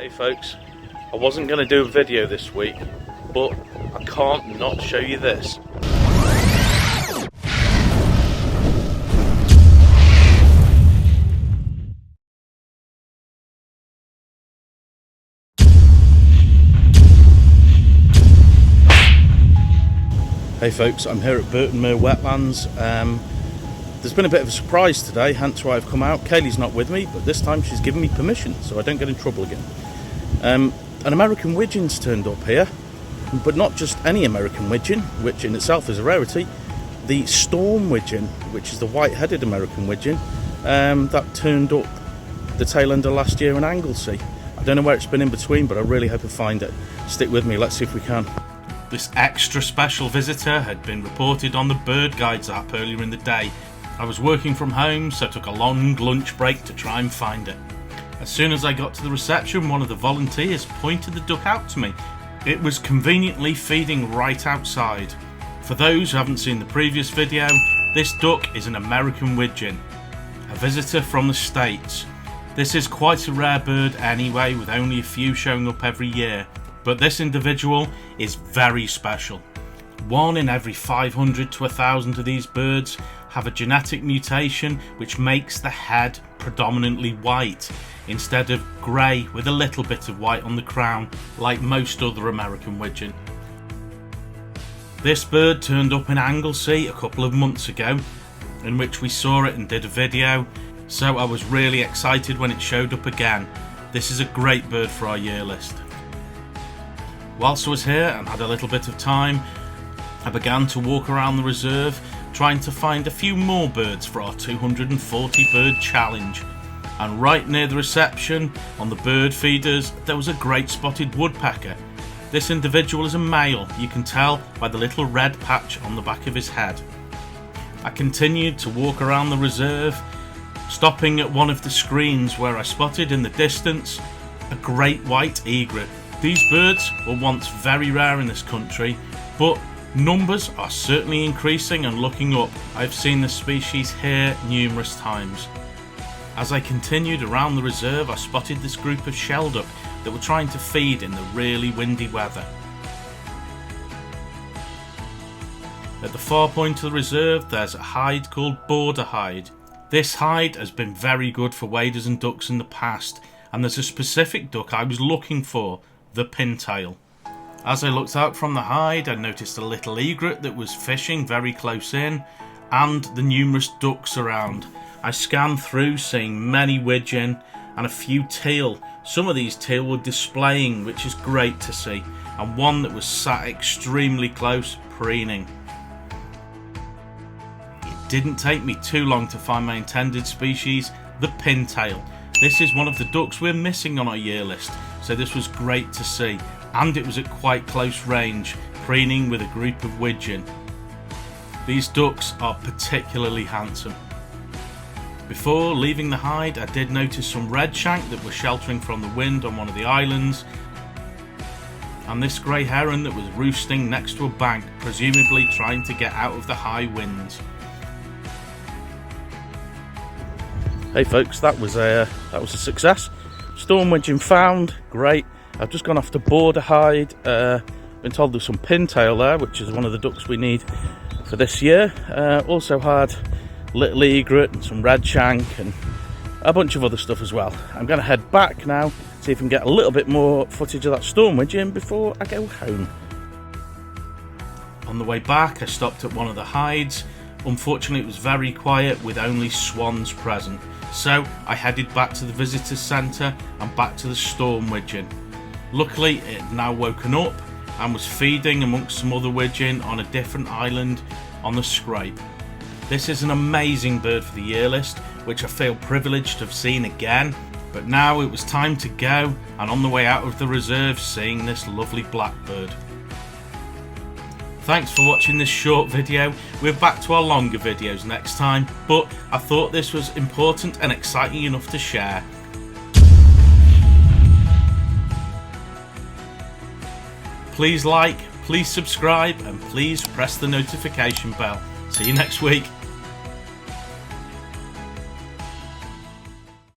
Hey folks, I wasn't going to do a video this week, but I can't not show you this. Hey folks, I'm here at Burton Mere Wetlands. There's been a bit of a surprise today, hence why I've come out. Kaylee's not with me, but this time she's given me permission so I don't get in trouble again. An American widgeon's turned up here, but not just any American widgeon, which in itself is a rarity. The storm widgeon, which is the white-headed American widgeon, that turned up the tail end of last year in Anglesey. I don't know where it's been in between, but I really hope I find it. Stick with me, let's see if we can. This extra special visitor had been reported on the Bird Guides app earlier in the day. I was working from home, so I took a long lunch break to try and find it. As soon as I got to the reception, one of the volunteers pointed the duck out to me. It was conveniently feeding right outside. For those who haven't seen the previous video, this duck is an American widgeon, a visitor from the States. This is quite a rare bird anyway, with only a few showing up every year, but this individual is very special. 1 in every 500 to 1,000 of these birds have a genetic mutation which makes the head predominantly white instead of grey with a little bit of white on the crown like most other American widgeon. This bird turned up in Anglesey a couple of months ago, in which we saw it and did a video, so I was really excited when it showed up again. This is a great bird for our year list. Whilst I was here and had a little bit of time, I began to walk around the reserve trying to find a few more birds for our 240 bird challenge. And right near the reception, on the bird feeders, there was a great spotted woodpecker. This individual is a male, you can tell by the little red patch on the back of his head. I continued to walk around the reserve, stopping at one of the screens where I spotted in the distance a great white egret. These birds were once very rare in this country, but numbers are certainly increasing and looking up. I've seen this species here numerous times. As I continued around the reserve, I spotted this group of shelduck that were trying to feed in the really windy weather. At the far point of the reserve, there's a hide called border hide. This hide has been very good for waders and ducks in the past, and there's a specific duck I was looking for, the pintail. As I looked out from the hide, I noticed a little egret that was fishing very close in, and the numerous ducks around. I scanned through, seeing many widgeon and a few teal. Some of these teal were displaying, which is great to see, and one that was sat extremely close, preening. It didn't take me too long to find my intended species, the pintail. This is one of the ducks we're missing on our year list, so this was great to see. And it was at quite close range, preening with a group of widgeon. These ducks are particularly handsome. Before leaving the hide, I did notice some redshank that were sheltering from the wind on one of the islands, and this grey heron that was roosting next to a bank, presumably trying to get out of the high winds. Hey folks, that was a success. Storm widgeon found, great. I've just gone off to border hide, been told there's some pintail there, which is one of the ducks we need for this year. Also had little egret and some redshank and a bunch of other stuff as well. I'm going to head back now, see if I can get a little bit more footage of that storm widgeon before I go home. On the way back, I stopped at one of the hides. Unfortunately, it was very quiet with only swans present, so I headed back to the visitor centre and back to the storm widgeon. Luckily, it had now woken up and was feeding amongst some other widgeon on a different island on the scrape. This is an amazing bird for the year list, which I feel privileged to have seen again, but now it was time to go, and on the way out of the reserve, seeing this lovely blackbird. Thanks for watching this short video. We're back to our longer videos next time, but I thought this was important and exciting enough to share. Please like, please subscribe, and please press the notification bell. See you next week.